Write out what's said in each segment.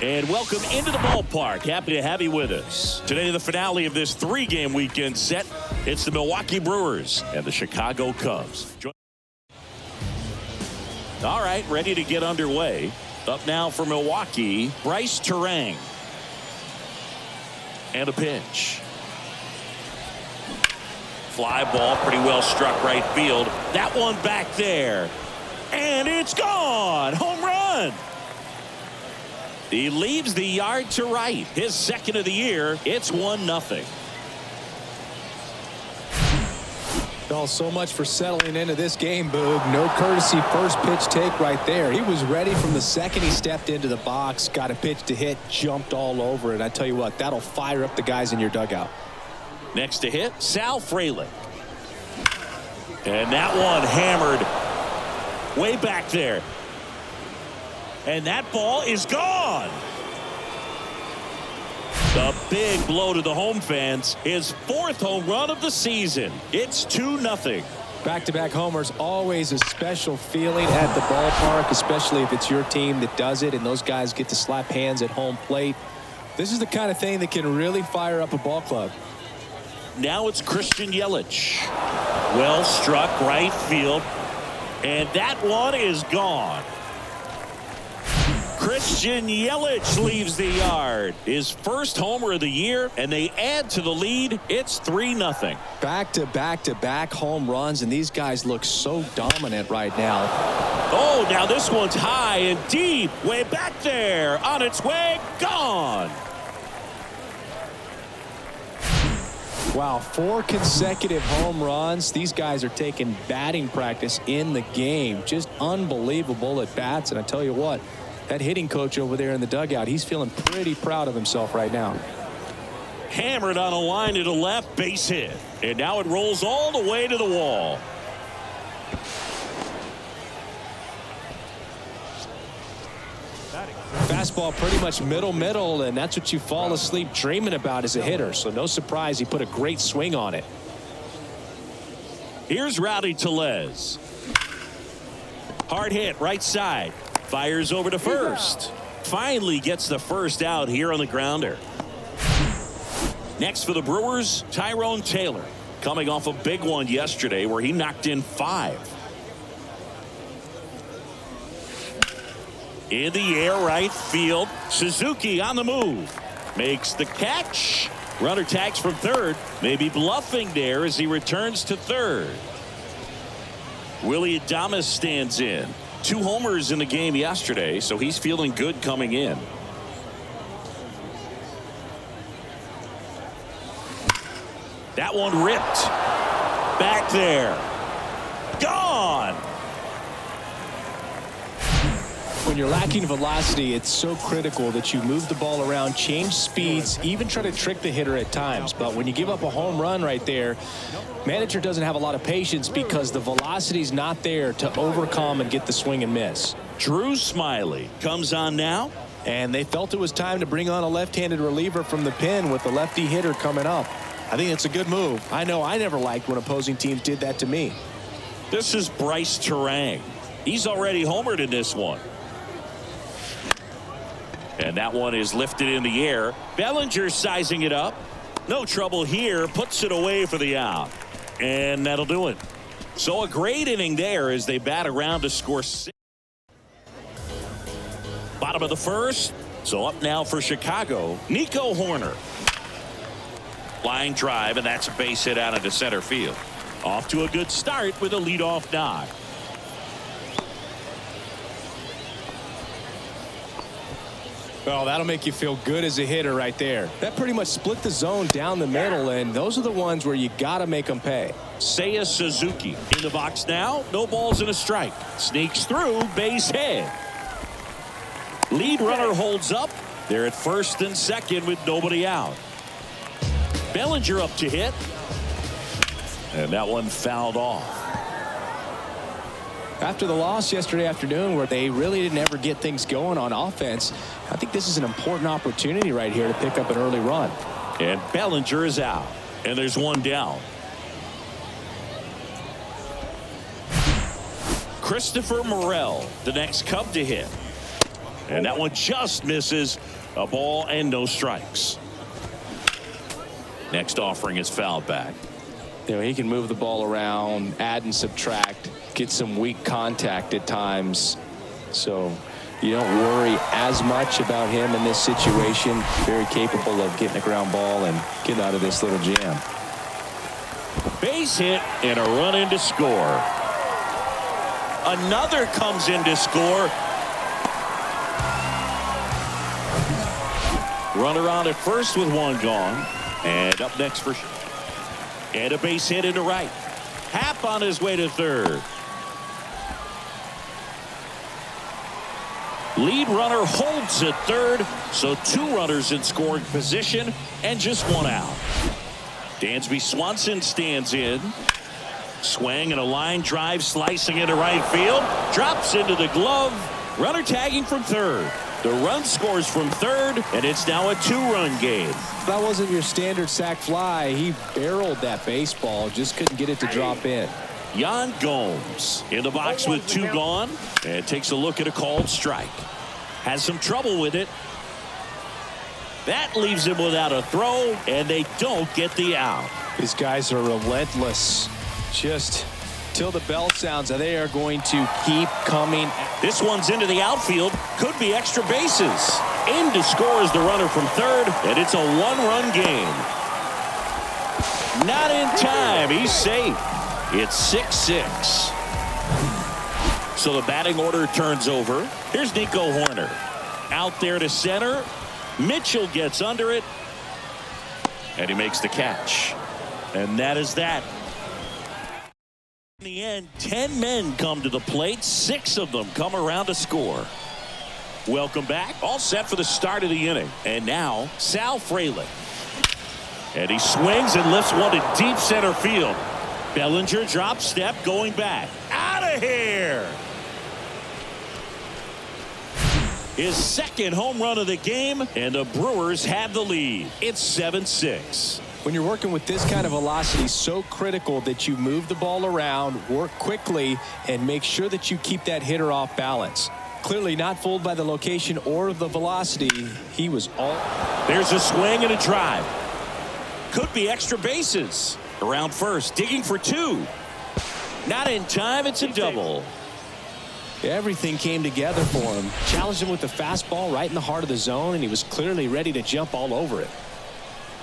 And welcome into the ballpark. Happy to have you with us. Today, the finale of this 3-game weekend set. It's the Milwaukee Brewers and the Chicago Cubs. All right, ready to get underway. Up now for Milwaukee, Bryce Terang. And a pitch. Fly ball, pretty well struck right field. That one back there. And it's gone. Home run. He leaves the yard to right. His second of the year. It's 1-0. Oh, so much for settling into this game, Boog. No courtesy first pitch take right there. He was ready from the second he stepped into the box, got a pitch to hit, jumped all over it. I tell you what, that'll fire up the guys in your dugout. Next to hit, Sal Frelick. And that one hammered way back there. And that ball is gone. The big blow to the home fans. His 4th home run of the season. It's 2-0. Back-to-back homers, always a special feeling at the ballpark, especially if it's your team that does it and those guys get to slap hands at home plate. This is the kind of thing that can really fire up a ball club. Now it's Christian Yelich. Well struck right field. And that one is gone. Christian Yelich leaves the yard. His 1st homer of the year, and they add to the lead. It's 3-0. Back-to-back-to-back home runs, and these guys look so dominant right now. Oh, now this one's high and deep. Way back there. On its way. Gone. Wow, 4 consecutive home runs. These guys are taking batting practice in the game. Just unbelievable at bats, and I tell you what, that hitting coach over there in the dugout, he's feeling pretty proud of himself right now. Hammered on a line to the left, base hit. And now it rolls all the way to the wall. Fastball pretty much middle, and that's what you fall asleep dreaming about as a hitter. So no surprise he put a great swing on it. Here's Rowdy Tellez. Hard hit right side. Fires over to first. Finally gets the first out here on the grounder. Next for the Brewers, Tyrone Taylor. Coming off a big one yesterday where he knocked in 5. In the air right field. Suzuki on the move. Makes the catch. Runner tags from third. Maybe bluffing there as he returns to third. Willie Adames stands in. 2 homers in the game yesterday, so he's feeling good coming in. That one ripped. Back there. Gone. When you're lacking velocity, it's so critical that you move the ball around, change speeds, even try to trick the hitter at times. But when you give up a home run right there, manager doesn't have a lot of patience because the velocity's not there to overcome and get the swing and miss. Drew Smiley comes on now. And they felt it was time to bring on a left-handed reliever from the pen with the lefty hitter coming up. I think it's a good move. I know I never liked when opposing teams did that to me. This is Bryce Terang. He's already homered in this one. And that one is lifted in the air. Bellinger sizing it up. No trouble here. Puts it away for the out. And that'll do it. So a great inning there as they bat around to score 6. Bottom of the 1st. So up now for Chicago, Nico Horner. Line drive, and that's a base hit out into center field. Off to a good start with a leadoff knock. Well, that'll make you feel good as a hitter right there. That pretty much split the zone down the middle, and those are the ones where you got to make them pay. Seiya Suzuki in the box now. No balls and a strike. Sneaks through, base hit. Lead runner holds up. They're at first and second with nobody out. Bellinger up to hit. And that one fouled off. After the loss yesterday afternoon where they really didn't ever get things going on offense, I think this is an important opportunity right here to pick up an early run. And Bellinger is out. And there's one down. Christopher Morel, the next Cub to hit. And that one just misses A ball and no strikes. Next offering is fouled back. You know, he can move the ball around, add and subtract, get some weak contact at times. So you don't worry as much about him in this situation. Very capable of getting a ground ball and getting out of this little jam. Base hit and a run in to score. Another comes in to score. Runner on at first with one gone. And up next for and a base hit into right. Happ on his way to third. Lead runner holds at third, so 2 runners in scoring position and just 1 out. Dansby Swanson stands in. Swing and a line drive slicing into right field. Drops into the glove. Runner tagging from third. The run scores from third, and it's now a 2-run game. That wasn't your standard sac fly. He barreled that baseball, just couldn't get it to drop in. Yan Gomes in the box with 2 gone, and takes a look at a called strike. Has some trouble with it. That leaves him without a throw, and they don't get the out. These guys are relentless. Just till the bell sounds, they are going to keep coming. This one's into the outfield. Could be extra bases. In to score is the runner from third, and it's a 1-run game. Not in time. He's safe. It's 6-6. So the batting order turns over. Here's Nico Horner. Out there to center. Mitchell gets under it. And he makes the catch. And that is that. In the end, 10 men come to the plate. 6 of them come around to score. Welcome back. All set for the start of the inning. And now, Sal Frelick. And he swings and lifts one to deep center field. Bellinger drop step going back. Out of here. His second home run of the game, and the Brewers have the lead. It's 7-6. When you're working with this kind of velocity, so critical that you move the ball around, work quickly, and make sure that you keep that hitter off balance. Clearly not fooled by the location or the velocity. He was all. There's a swing and a drive. Could be extra bases. Around first, digging for 2. Not in time. It's a double. Everything came together for him. Challenged him with the fastball right in the heart of the zone, and he was clearly ready to jump all over it.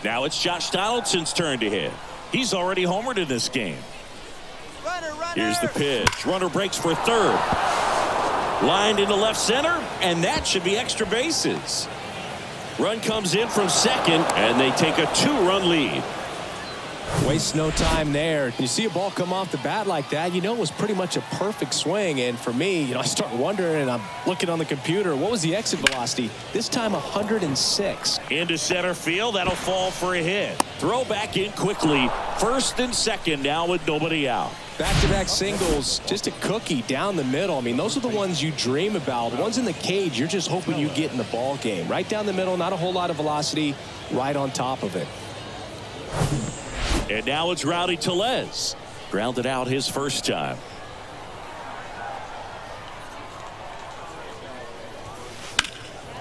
Now it's Josh Donaldson's turn to hit. He's already homered in this game. Runner. Here's the pitch. Runner breaks for third. Lined into left center, and that should be extra bases. Run comes in from second, and they take a 2-run lead. Waste no time there. You see a ball come off the bat like that, you know it was pretty much a perfect swing. And for me, I start wondering, and I'm looking on the computer, what was the exit velocity? This time 106. Into center field. That'll fall for a hit. Throw back in quickly. First and second now with nobody out. Back-to-back singles, just a cookie down the middle. I mean, those are the ones you dream about. The ones in the cage, you're just hoping you get in the ball game. Right down the middle, not a whole lot of velocity, right on top of it. And now it's Rowdy Tellez. Grounded out his first time.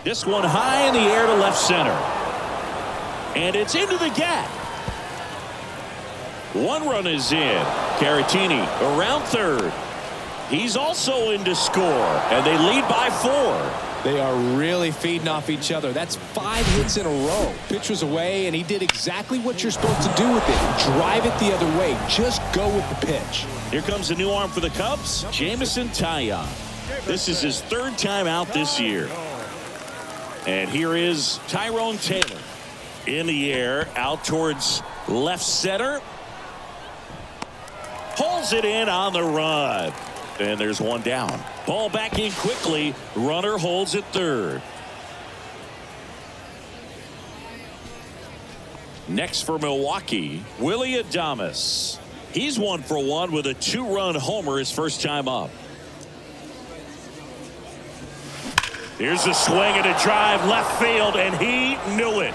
This one high in the air to left center. And it's into the gap. 1 run is in. Caratini around third. He's also in to score. And they lead by 4. They are really feeding off each other. That's 5 hits in a row. Pitch was away, and he did exactly what you're supposed to do with it. Drive it the other way. Just go with the pitch. Here comes a new arm for the Cubs, Jameson Taillon. This is his 3rd time out this year. And here is Tyrone Taylor. In the air, out towards left center. Pulls it in on the run. And there's 1 down. Ball back in quickly. Runner holds at third. Next for Milwaukee, Willy Adames. He's 1 for 1 with a 2-run homer his first time up. Here's a swing and a drive left field, and he knew it.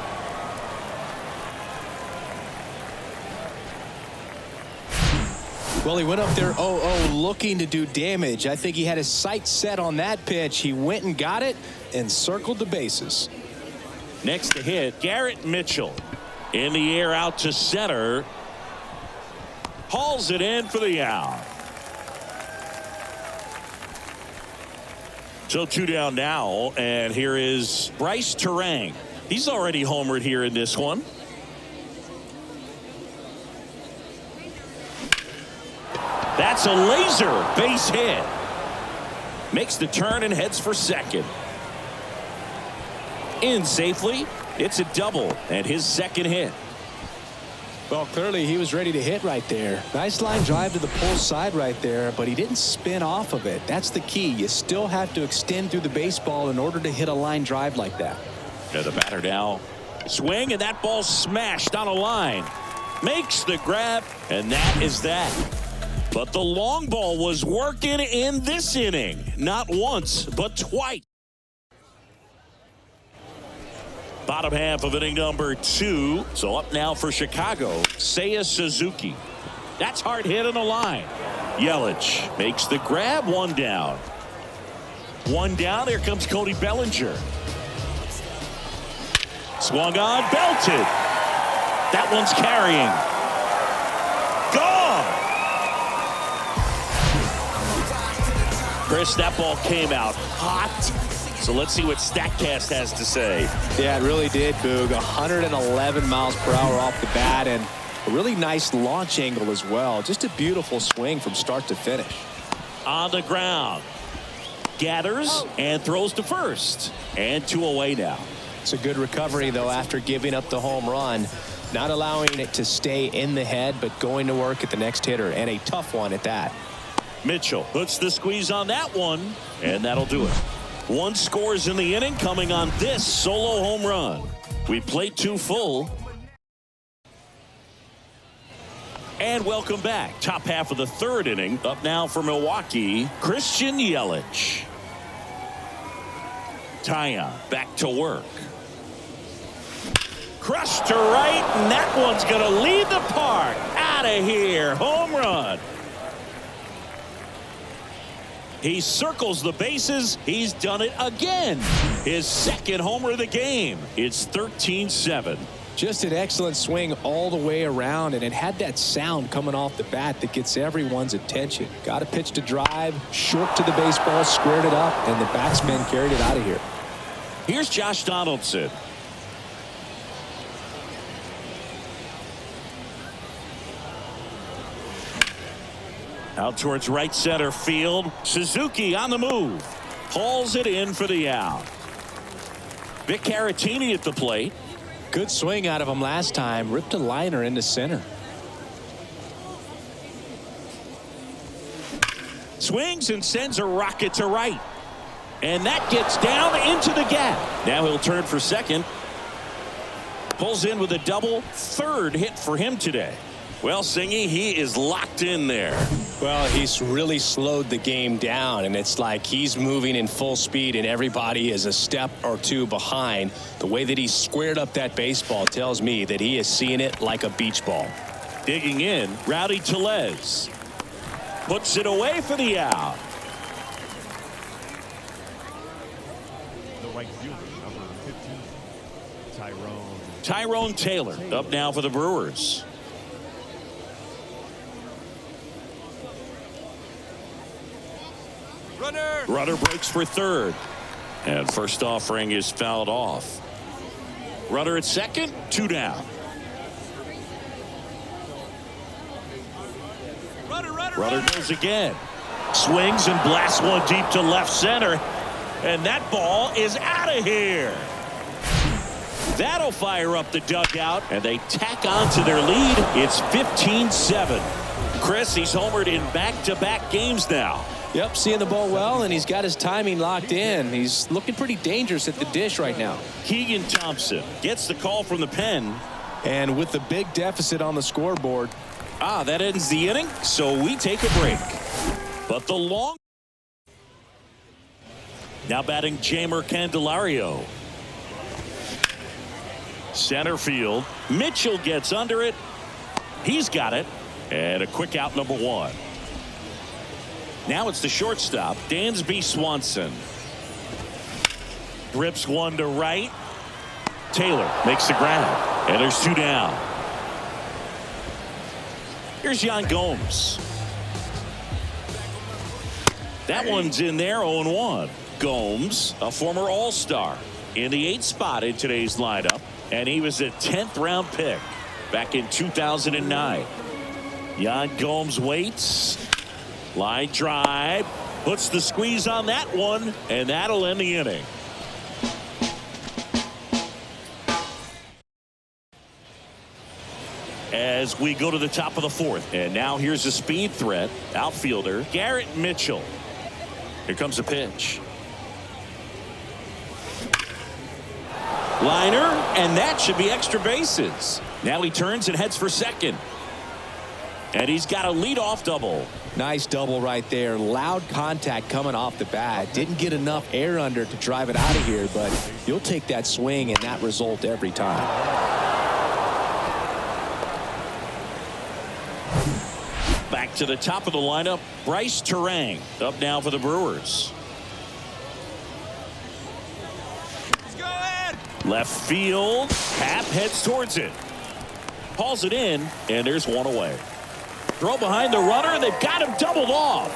Well, he went up there 0-0 looking to do damage. I think he had his sights set on that pitch. He went and got it and circled the bases. Next to hit, Garrett Mitchell. In the air out to center. Hauls it in for the out. So 2 down now, and here is Bryce Terang. He's already homered here in this one. That's a laser base hit. Makes the turn and heads for second. In safely. It's a double and his second hit. Well, clearly he was ready to hit right there. Nice line drive to the pull side right there, but he didn't spin off of it. That's the key. You still have to extend through the baseball in order to hit a line drive like that. The batter now. Swing, and that ball smashed on a line. Makes the grab, and that is that. But the long ball was working in this inning. Not once, but twice. Bottom half of inning number 2. So up now for Chicago, Seiya Suzuki. That's hard hit on the line. Yelich makes the grab. 1 down. 1 down. Here comes Cody Bellinger. Swung on, belted. That one's carrying. Gone. Chris, that ball came out hot. So let's see what StatCast has to say. Yeah, it really did, Boog. 111 miles per hour off the bat, and a really nice launch angle as well. Just a beautiful swing from start to finish. On the ground. Gathers and throws to first. And 2 away now. It's a good recovery, though, after giving up the home run. Not allowing it to stay in the head, but going to work at the next hitter, and a tough one at that. Mitchell puts the squeeze on that one, and that'll do it. 1 scores in the inning coming on this solo home run. We played 2 full. And welcome back. Top half of the 3rd inning. Up now for Milwaukee, Christian Yelich. Taya back to work. Crushed to right, and that one's going to leave the park. Out of here. Home run. He circles the bases. He's done it again. His 2nd homer of the game. It's 13-7. Just an excellent swing all the way around, and it had that sound coming off the bat that gets everyone's attention. Got a pitch to drive, short to the baseball, squared it up, and the batsman carried it out of here. Here's Josh Donaldson. Out towards right center field. Suzuki on the move. Hauls it in for the out. Vic Caratini at the plate. Good swing out of him last time. Ripped a liner into center. Swings and sends a rocket to right. And that gets down into the gap. Now he'll turn for second. Pulls in with a double. 3rd hit for him today. Well, Singy, he is locked in there. Well, he's really slowed the game down, and it's like he's moving in full speed, and everybody is a step or 2 behind. The way that he squared up that baseball tells me that he is seeing it like a beach ball. Digging in, Rowdy Tellez. Puts it away for the out. The right fielder, number 15, Tyrone Taylor up now for the Brewers. Runner breaks for 3rd. And first offering is fouled off. Runner at second, 2 down. Runner goes again. Swings and blasts one deep to left center. And that ball is out of here. That'll fire up the dugout, and they tack on to their lead. It's 15-7. Chris, he's homered in back-to-back games now. Yep, seeing the ball well, and he's got his timing locked in. He's looking pretty dangerous at the dish right now. Keegan Thompson gets the call from the pen. And with the big deficit on the scoreboard. That ends the inning, so we take a break. But the long... Now batting Jamer Candelario. Center field. Mitchell gets under it. He's got it. And a quick out, number 1. Now it's the shortstop, Dansby Swanson. Rips one to right. Taylor makes the grab, and there's 2 down. Here's Yan Gomes. That one's in there, 0-1. Gomes, a former All-Star, in the 8th spot in today's lineup, and he was a 10th round pick back in 2009. Yan Gomes waits. Line drive. Puts the squeeze on that one, and that'll end the inning. As we go to the top of the 4th, and now here's a speed threat. Outfielder Garrett Mitchell. Here comes the pitch. Liner, and that should be extra bases. Now he turns and heads for second. And he's got a leadoff double. Nice double right there. Loud contact coming off the bat. Didn't get enough air under to drive it out of here, but you'll take that swing and that result every time. Back to the top of the lineup, Bryce Terang up now for the Brewers. Left field. Happ heads towards it. Hauls it in, and there's one away. Throw behind the runner. They've got him doubled off.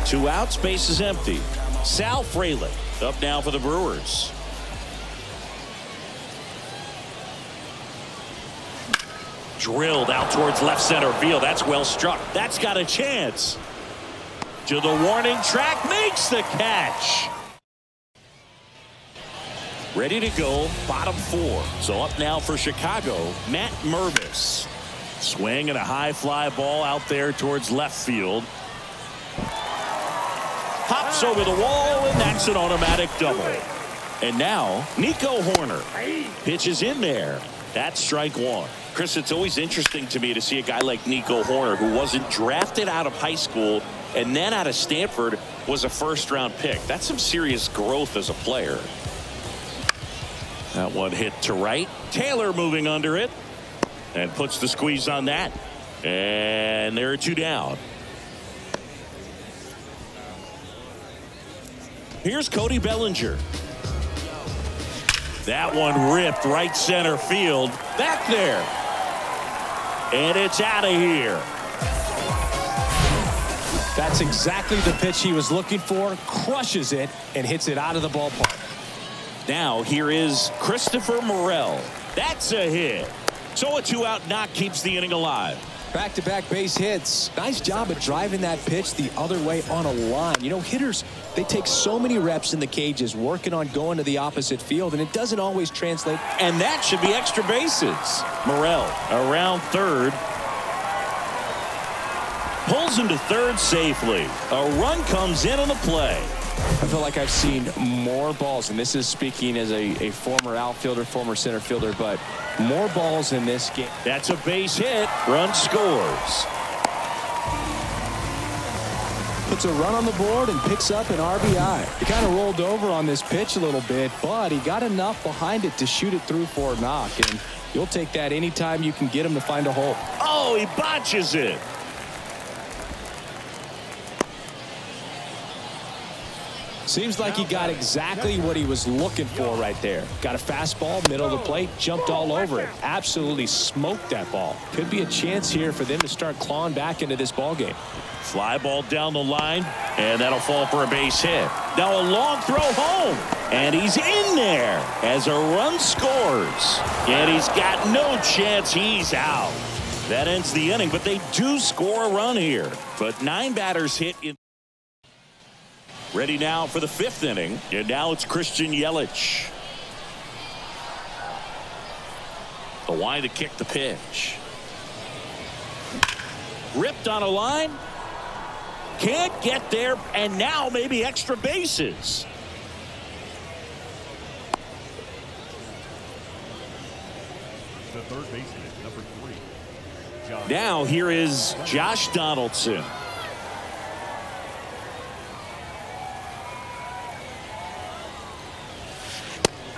2 outs, base is empty. Sal Frelick up now for the Brewers. Drilled out towards left center field. That's well struck. That's got a chance. To the warning track, makes the catch. Ready to go, bottom 4. So up now for Chicago, Matt Mervis. Swing and a high fly ball out there towards left field. Hops over the wall, and that's an automatic double. And now, Nico Hoerner pitches in there. That's strike 1. Chris, it's always interesting to me to see a guy like Nico Hoerner, who wasn't drafted out of high school and then out of Stanford was a first-round pick. That's some serious growth as a player. That one hit to right. Taylor moving under it and puts the squeeze on that. And there are 2 down. Here's Cody Bellinger. That one ripped right center field. Back there. And it's out of here. That's exactly the pitch he was looking for. Crushes it and hits it out of the ballpark. Now here is Christopher Morel. That's a hit. So a 2-out knock keeps the inning alive. Back-to-back base hits. Nice job of driving that pitch the other way on a line. You know, hitters, they take so many reps in the cages working on going to the opposite field, and it doesn't always translate. And that should be extra bases. Morel around third. Pulls him to third safely. A run comes in on the play. I feel like I've seen more balls, and this is speaking as a former outfielder, former center fielder, but more balls in this game. That's a base hit. Run scores. Puts a run on the board and picks up an RBI. He kind of rolled over on this pitch a little bit, but he got enough behind it to shoot it through for a knock, and you'll take that anytime you can get him to find a hole. Oh, he botches it. Seems like he got exactly what he was looking for right there. Got a fastball, middle of the plate, jumped all over it. Absolutely smoked that ball. Could be a chance here for them to start clawing back into this ball game. Fly ball down the line, and that'll fall for a base hit. Now a long throw home, and he's in there as a run scores. And he's got no chance. He's out. That ends the inning, but they do score a run here. But 9 batters hit in. Ready now for the 5th inning, and now it's Christian Yelich. The line to kick the pitch. Ripped on a line. Can't get there, and now maybe extra bases. The third baseman, number 3. Now here is Josh Donaldson.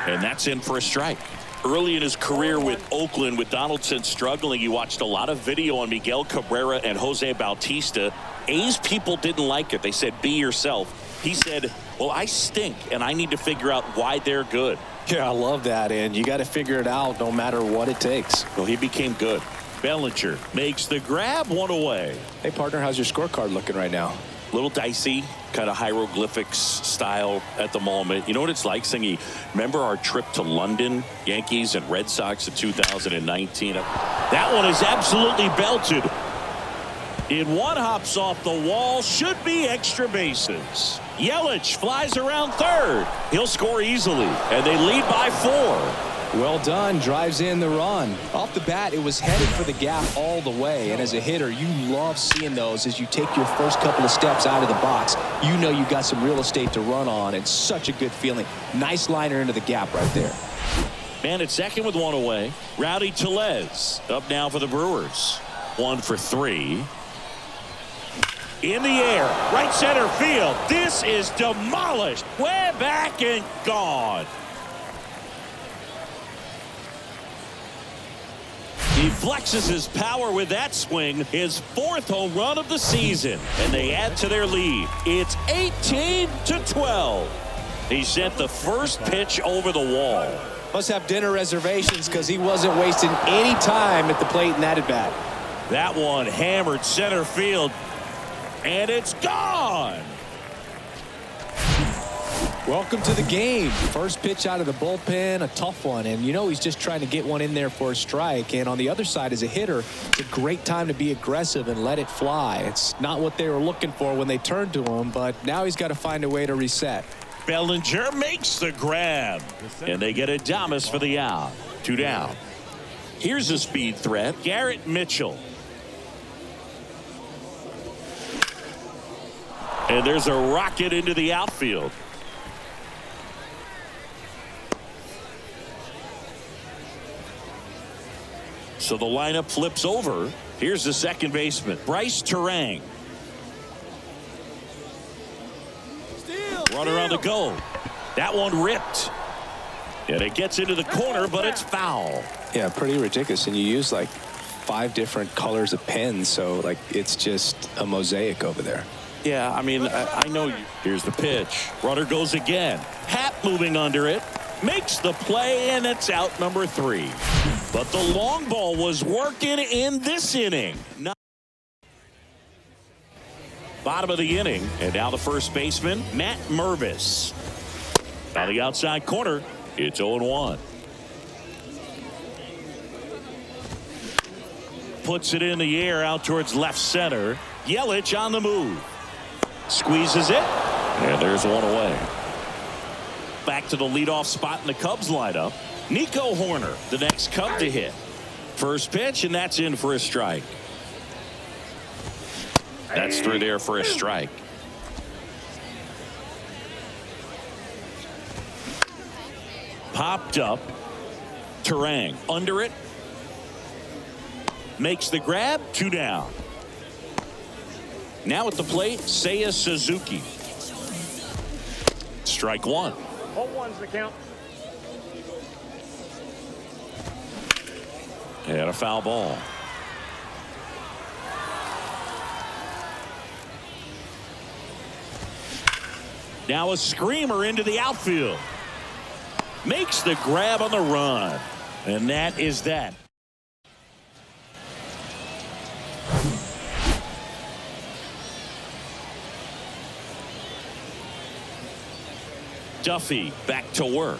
And that's in for a strike. Early in his career with Oakland, with Donaldson struggling, he watched a lot of video on Miguel Cabrera and Jose Bautista. A's people didn't like it. They said, be yourself. He said, well, I stink, and I need to figure out why they're good. Yeah, I love that, and you got to figure it out no matter what it takes. Well, he became good. Bellinger makes the grab, one away. Hey, partner, how's your scorecard looking right now? Little dicey, kind of hieroglyphics style at the moment. You know what it's like, Singy? Remember our trip to London, Yankees and Red Sox in 2019? That one is absolutely belted. In one, hops off the wall, should be extra bases. Yelich flies around third. He'll score easily, and they lead by 4. Well done, drives in the run. Off the bat, it was headed for the gap all the way, and as a hitter, you love seeing those as you take your first couple of steps out of the box. You know you got some real estate to run on, and such a good feeling. Nice liner into the gap right there. Man at second with 1 away. Rowdy Tellez up now for the Brewers. 1 for 3. In the air, right center field. This is demolished. Way back and gone. He flexes his power with that swing, his 4th home run of the season, and they add to their lead. It's 18-12. He sent the first pitch over the wall. Must have dinner reservations because he wasn't wasting any time at the plate in that at bat. That one hammered center field, and it's gone. Welcome to the game. First pitch out of the bullpen, a tough one, and you know he's just trying to get one in there for a strike. And on the other side, as a hitter, it's a great time to be aggressive and let it fly. It's not what they were looking for when they turned to him, but now he's got to find a way to reset. Bellinger makes the grab, and they get Adames for the out. 2 down. Here's a speed threat, Garrett Mitchell. And there's a rocket into the outfield. So the lineup flips over. Here's the second baseman, Bryce Terang. Runner on the go. That one ripped. And it gets into the corner, but it's foul. Yeah, pretty ridiculous. And you use like 5 different colors of pens, so like it's just a mosaic over there. Yeah, I mean, I know you. Here's the pitch. Runner goes again. Happ moving under it. Makes the play, and it's out number 3. But the long ball was working in this inning. Bottom of the inning, and now the first baseman, Matt Mervis. On the outside corner, it's 0-1. Puts it in the air out towards left center. Yelich on the move. Squeezes it, and there's 1 away. Back to the leadoff spot in the Cubs lineup. Nico Horner, the next Cub to hit. First pitch, and that's in for a strike. That's through there for a strike. Popped up. Terang under it. Makes the grab. 2 down. Now at the plate, Seiya Suzuki. Strike 1. 0-1's the count. And a foul ball. Now a screamer into the outfield. Makes the grab on the run. And that is that. Duffy back to work.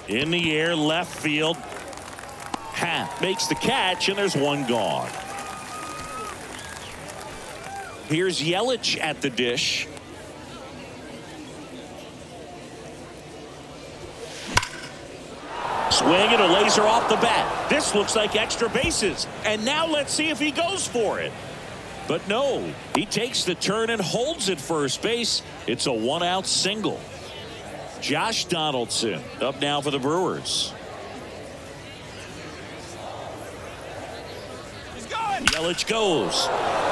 In the air, left field. Happ makes the catch, and there's 1 gone. Here's Yelich at the dish. Swing and a laser off the bat. This looks like extra bases. And now let's see if he goes for it. But no, he takes the turn and holds at first base. It's a 1-out single. Josh Donaldson up now for the Brewers. He's going. Yelich goes.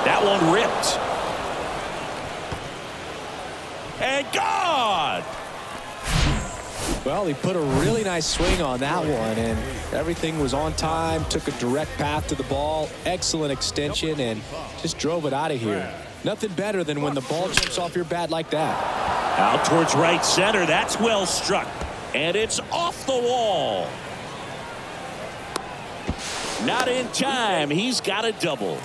That one ripped. And gone. Well, he put a really nice swing on that one, and everything was on time, took a direct path to the ball, excellent extension, and just drove it out of here. Nothing better than when the ball jumps off your bat like that. Out towards right center. That's well struck. And it's off the wall. Not in time. He's got a double.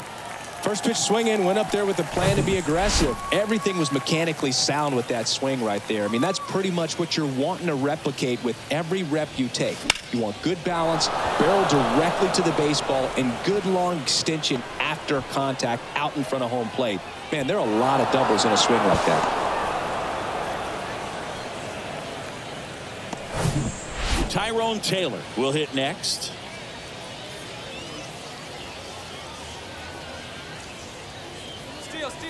First pitch swing in, went up there with a plan to be aggressive. Everything was mechanically sound with that swing right there. I mean, that's pretty much what you're wanting to replicate with every rep you take. You want good balance, barrel directly to the baseball, and good long extension after contact out in front of home plate. Man, there are a lot of doubles in a swing like that. Tyrone Taylor will hit next.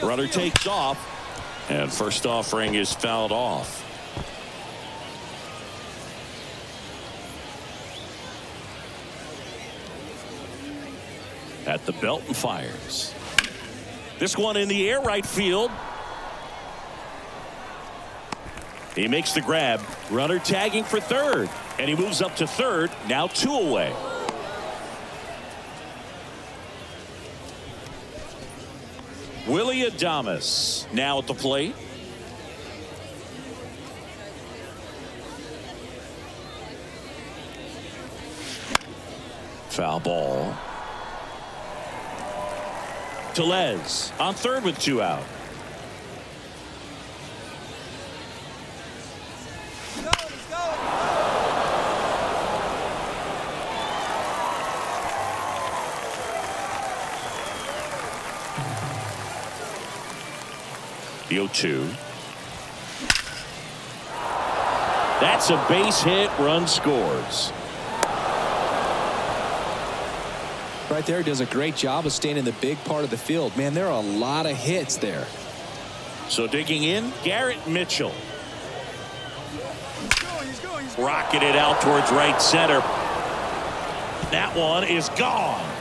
Runner takes off, and first offering is fouled off. At the belt and fires. This one in the air, right field. He makes the grab. Runner tagging for third, and he moves up to third. Now 2 away. Willie Adames now at the plate. Foul ball. Tellez on third with 2 out. The 0-2. That's a base hit. Run scores. Right there, he does a great job of staying in the big part of the field. Man, there are a lot of hits there. So digging in, Garrett Mitchell. Rocking it out towards right center. That one is gone.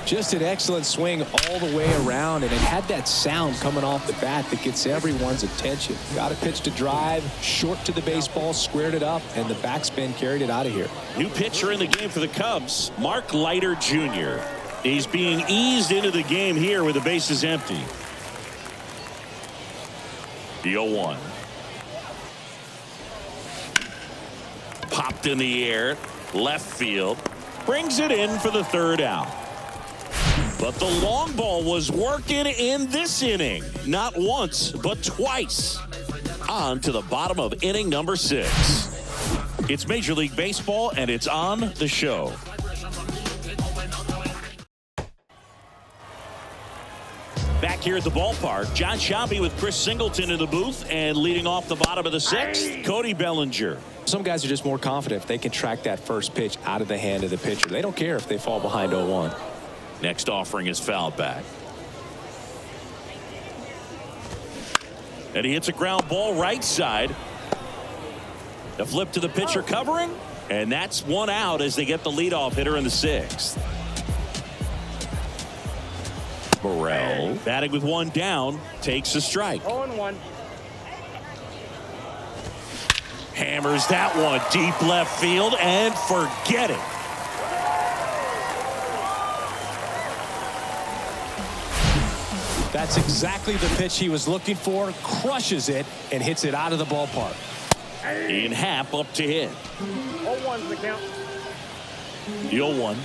Just an excellent swing all the way around, and it had that sound coming off the bat that gets everyone's attention. Got a pitch to drive, short to the baseball, squared it up, and the backspin carried it out of here. New pitcher in the game for the Cubs, Mark Leiter Jr. He's being eased into the game here with the bases empty. The 0-1. Popped in the air, left field, brings it in for the third out. But the long ball was working in this inning. Not once, but twice. On to the bottom of inning number 6. It's Major League Baseball, and it's on the show. Back here at the ballpark, John Sciambi with Chris Singleton in the booth, and leading off the bottom of the 6th, Cody Bellinger. Some guys are just more confident if they can track that first pitch out of the hand of the pitcher. They don't care if they fall behind 0-1. Next offering is fouled back. And he hits a ground ball right side. A flip to the pitcher covering. And that's 1 out as they get the leadoff hitter in the 6th. Morel batting with 1 down. Takes a strike. 0-1. Hammers that one deep left field and forget it. That's exactly the pitch he was looking for. Crushes it and hits it out of the ballpark. In Happ up to hit. 0-1's the count. The 0-1.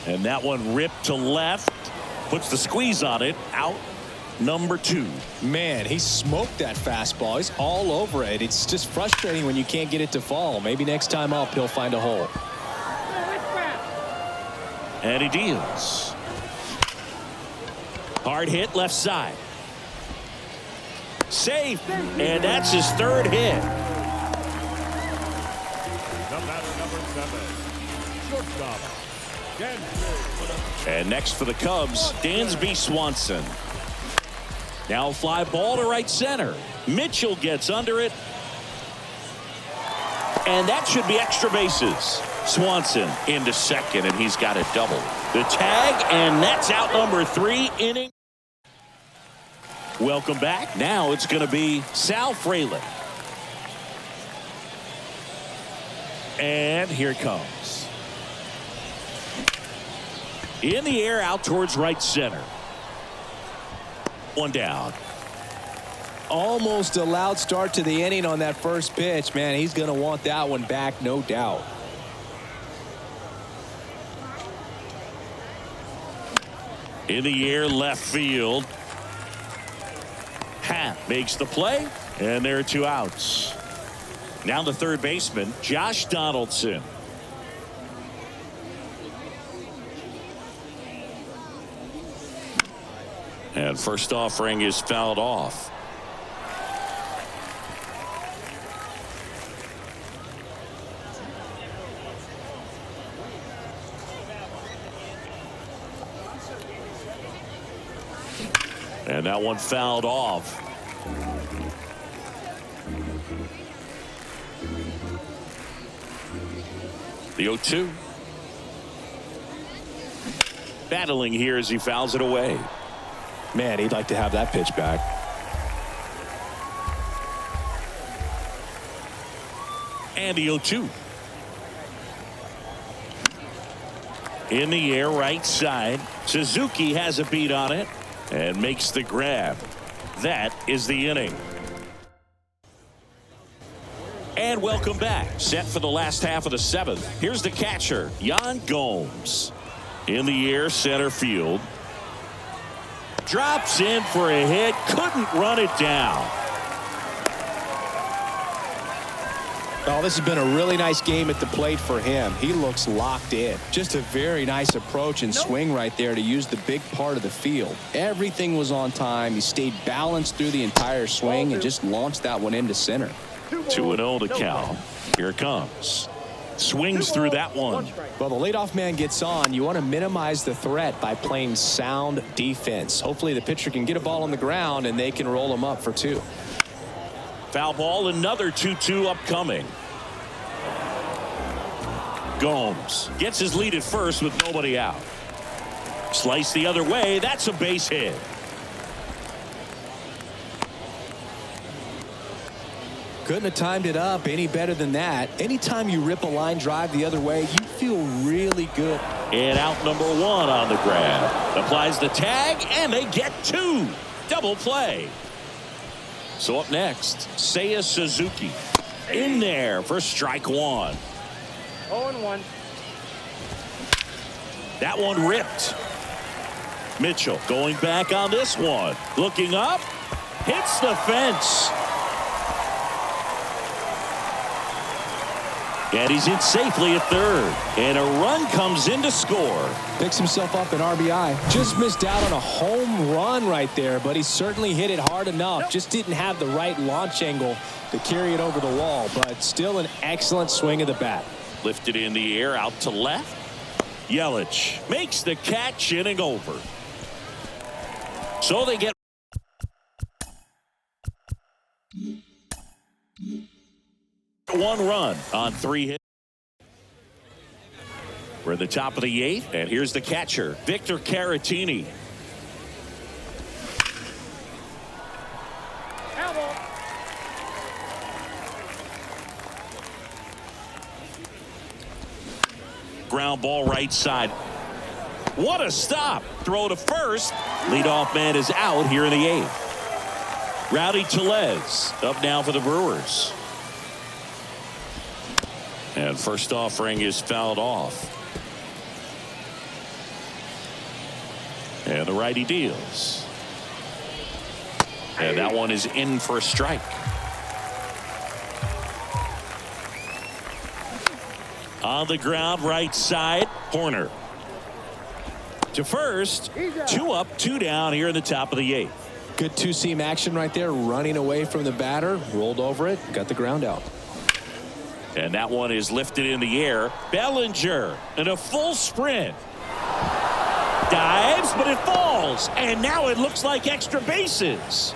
And that one ripped to left. Puts the squeeze on it. Out number 2. Man, he smoked that fastball. He's all over it. It's just frustrating when you can't get it to fall. Maybe next time up he'll find a hole. And he deals. Hard hit left side. Safe. And that's his 3rd hit. The batter, number 7, shortstop, Dansby. And next for the Cubs, Dansby Swanson. Now a fly ball to right center. Mitchell gets under it. And that should be extra bases. Swanson into second, and he's got a double. The tag, and that's out number 3 inning. Welcome back. Now it's going to be Sal Frelick. And here it comes. In the air out towards right center. 1 down. Almost a loud start to the inning on that first pitch. Man, he's going to want that one back, no doubt. In the air, left field. Happ makes the play, and there are 2 outs. Now the third baseman, Josh Donaldson. And first offering is fouled off. And that one fouled off. The 0-2. Battling here as he fouls it away. Man, he'd like to have that pitch back. And the 0-2. In the air, right side. Suzuki has a beat on it and makes the grab. That is the inning. And welcome back. Set for the last half of the 7th. Here's the catcher, Yan Gomes. In the air, center field. Drops in for a hit. Couldn't run it down. Oh, this has been a really nice game at the plate for him. He looks locked in. Just a very nice approach and swing right there to use the big part of the field. Everything was on time. He stayed balanced through the entire swing and just launched that one into center. 2-0 to count. Here it comes. Swings through that one. Well, the leadoff man gets on. You want to minimize the threat by playing sound defense. Hopefully the pitcher can get a ball on the ground and they can roll him up for 2. Foul ball, another 2-2 upcoming. Gomes gets his lead at first with nobody out. Slice the other way. That's a base hit. Couldn't have timed it up any better than that. Anytime you rip a line drive the other way, you feel really good. And out number 1 on the grab. Applies the tag, and they get 2. Double play. So up next, Seiya Suzuki. In there for strike 1. 0-1. That one ripped. Mitchell going back on this one. Looking up. Hits the fence. And he's in safely at third. And a run comes in to score. Picks himself up an RBI. Just missed out on a home run right there, but he certainly hit it hard enough. Just didn't have the right launch angle to carry it over the wall, but still an excellent swing of the bat. Lifted in the air out to left. Yelich makes the catch, inning over. So they get 1 run on 3 hits. We're at the top of the 8th, and here's the catcher, Victor Caratini. Ground ball right side. What a stop. Throw to first. Leadoff man is out here in the 8th. Rowdy Tellez up now for the Brewers. And first offering is fouled off. And the righty deals. And that one is in for a strike. On the ground, right side, Horner. To first, 2 up, 2 down here in the top of the 8th. Good two-seam action right there, running away from the batter, rolled over it, got the ground out. And that one is lifted in the air. Bellinger in a full sprint. Dives, but it falls. And now it looks like extra bases.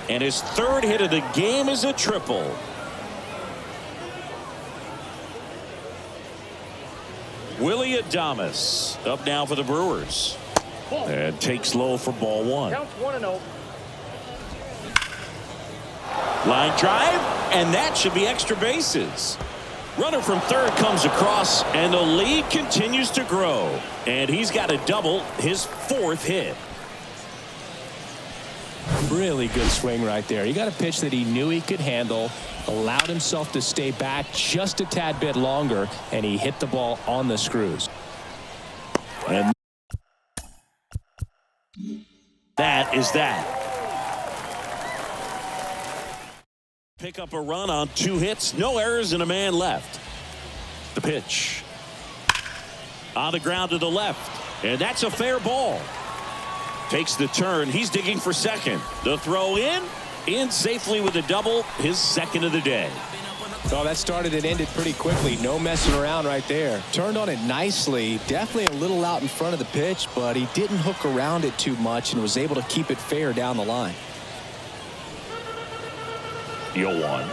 And his 3rd hit of the game is a triple. Willie Adames up now for the Brewers. And takes low for ball 1. Counts 1-0. Line drive, and that should be extra bases. Runner from third comes across, and the lead continues to grow. And he's got a double, his 4th hit. Really good swing right there. He got a pitch that he knew he could handle, allowed himself to stay back just a tad bit longer, and he hit the ball on the screws. And that is that. Pick up a run on 2 hits, no errors, and a man left. The pitch. On the ground to the left, and that's a fair ball. Takes the turn. He's digging for second. The throw in safely with a double, his second of the day. Oh, that started and ended pretty quickly. No messing around right there. Turned on it nicely. Definitely a little out in front of the pitch, but he didn't hook around it too much and was able to keep it fair down the line. 0-1.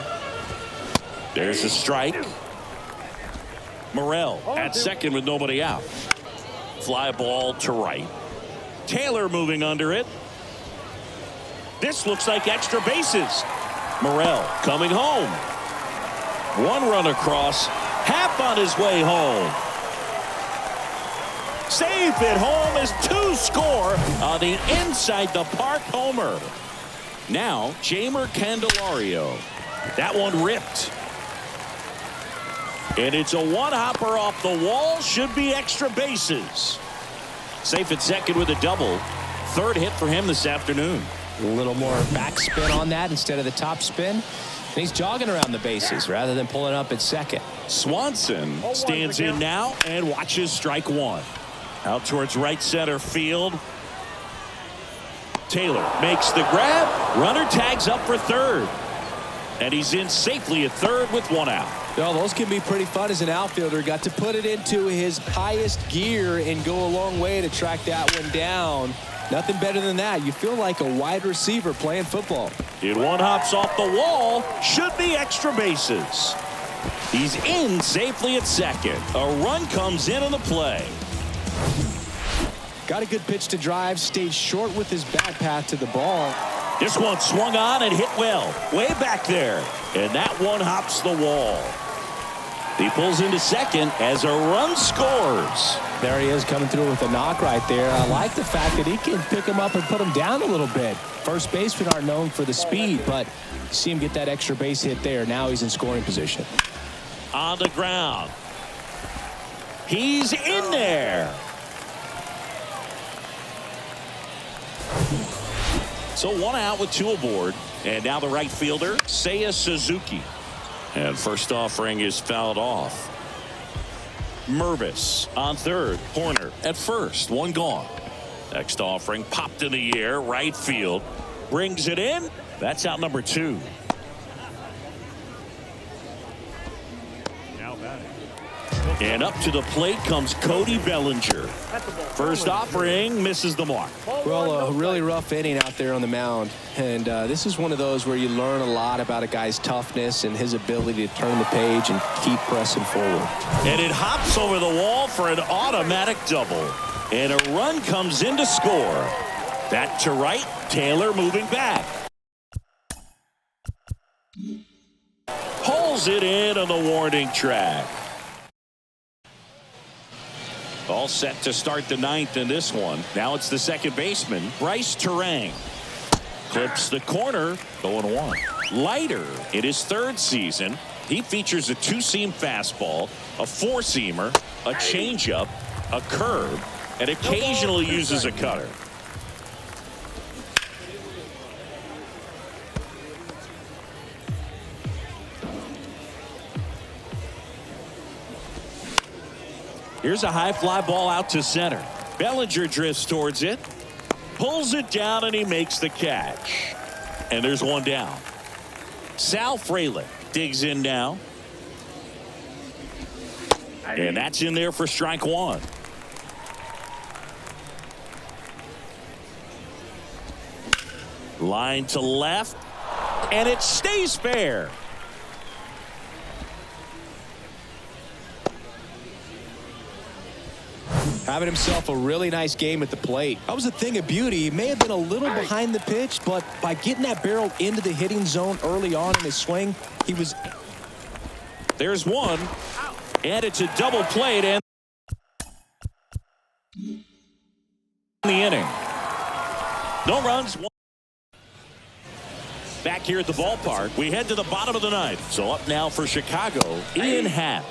There's a strike. Morel at second with nobody out. Fly ball to right. Taylor moving under it. This looks like extra bases. Morel coming home. 1 run across. Half on his way home. Safe at home as 2 score on the inside the park homer. Now Jamer Candelario. That one ripped. And it's a 1-hopper off the wall. Should be extra bases. Safe at second with a double. 3rd hit for him this afternoon. A little more backspin on that instead of the top spin. And he's jogging around the bases rather than pulling up at second. Swanson stands in now and watches strike 1. Out towards right center field. Taylor makes the grab. Runner tags up for 3rd. And he's in safely at 3rd with 1 out. Well, those can be pretty fun as an outfielder. Got to put it into his highest gear and go a long way to track that one down. Nothing better than that. You feel like a wide receiver playing football. It 1-hops off the wall. Should be extra bases. He's in safely at second. A run comes in on the play. Got a good pitch to drive. Stayed short with his bat path to the ball. This one swung on and hit well. Way back there. And that one hops the wall. He pulls into second as a run scores. There he is coming through with a knock right there. I like the fact that he can pick him up and put him down a little bit. First basemen aren't known for the speed, but see him get that extra base hit there. Now he's in scoring position. On the ground. He's in there. So 1 out with 2 aboard. And now the right fielder, Seiya Suzuki. And first offering is fouled off. Mervis on 3rd. Horner at 1st. 1 gone. Next offering popped in the air. Right field. Brings it in. That's out number 2. Now batting. And up to the plate comes Cody Bellinger. First offering misses the mark. Well, a really rough inning out there on the mound. And this is one of those where you learn a lot about a guy's toughness and his ability to turn the page and keep pressing forward. And it hops over the wall for an automatic double. And a run comes in to score. That to right. Taylor moving back. Pulls it in on the warning track. All set to start the 9th in this one. Now it's the second baseman, Bryce Terang. Clips the corner, 0-1. Leiter in his 3rd season. He features a 2-seam fastball, a 4-seamer, a changeup, a curve, and occasionally uses a cutter. Here's a high fly ball out to center. Bellinger drifts towards it, pulls it down, and he makes the catch. And there's 1 down. Sal Frelick digs in now. And that's in there for strike 1. Line to left, and it stays fair. Having himself a really nice game at the plate. That was a thing of beauty. He may have been a little behind the pitch, but by getting that barrel into the hitting zone early on in his swing, he was... There's 1, and it's a double play and the inning. No runs. Back here at the ballpark, we head to the bottom of the ninth. So up now for Chicago, Ian Happ.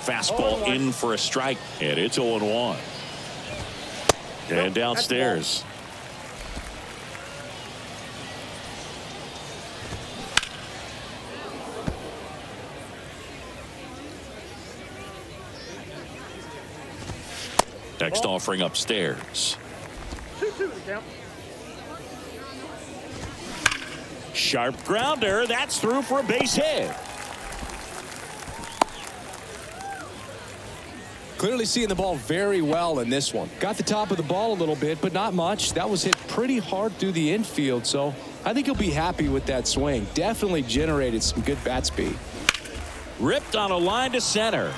Fastball in for a strike, and it's 0-1. And downstairs. Next offering upstairs. 2-2 the count. Sharp grounder. That's through for a base hit. Clearly seeing the ball very well in this one. Got the top of the ball a little bit, but not much. That was hit pretty hard through the infield, so I think he'll be happy with that swing. Definitely generated some good bat speed. Ripped on a line to center.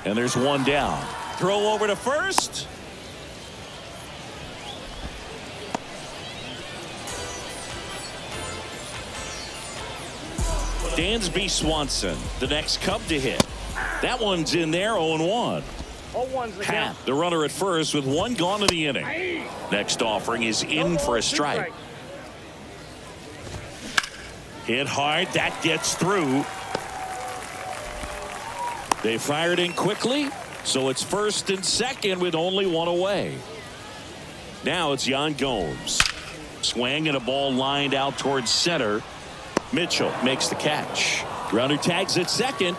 And there's one down. Throw over to first. Dansby Swanson, the next Cub to hit. That one's in there, 0-1. 0-1's the Happ, count. the runner at first with one gone in the inning. Next offering is in for a strike. Hit hard, that gets through. They fired in quickly, so it's first and second with only one away. Now it's Yan Gomes. Swing and a ball lined out towards center. Mitchell makes the catch. Runner tags at second.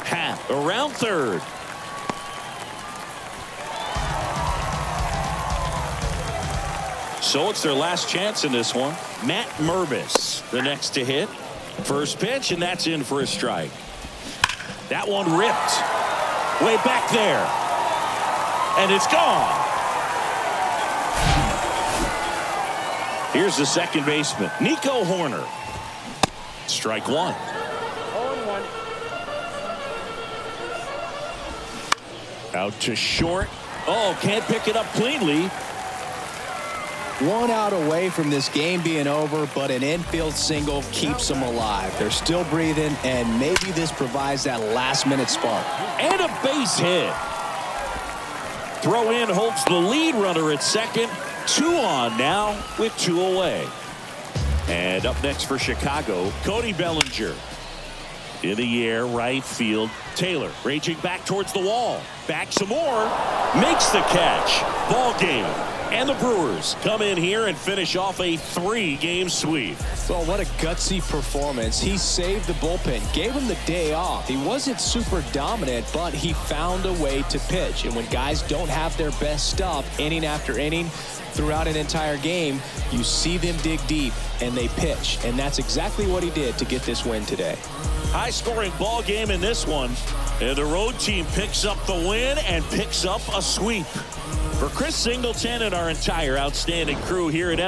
Happ around third. So it's their last chance in this one. Matt Mervis, the next to hit. First pitch, and that's in for a strike. That one ripped. Way back there. And it's gone. Here's the second baseman, Nico Horner. Strike one. 0-1. Out to short. Oh, can't pick it up cleanly. One out away from this game being over, but an infield single keeps them alive. They're still breathing, and maybe this provides that last-minute spark. And a base hit. Throw in holds the lead runner at second. 2 on now with 2 away. And up next for Chicago, Cody Bellinger. In the air, right field. Taylor raging back towards the wall. Back some more. Makes the catch. Ball game. And the Brewers come in here and finish off a 3-game sweep. Well, what a gutsy performance. He saved the bullpen, gave him the day off. He wasn't super dominant, but he found a way to pitch. And when guys don't have their best stuff, inning after inning, throughout an entire game, you see them dig deep and they pitch. And that's exactly what he did to get this win today. High-scoring ball game in this one. And the road team picks up the win and picks up a sweep. For Chris Singleton and our entire outstanding crew here at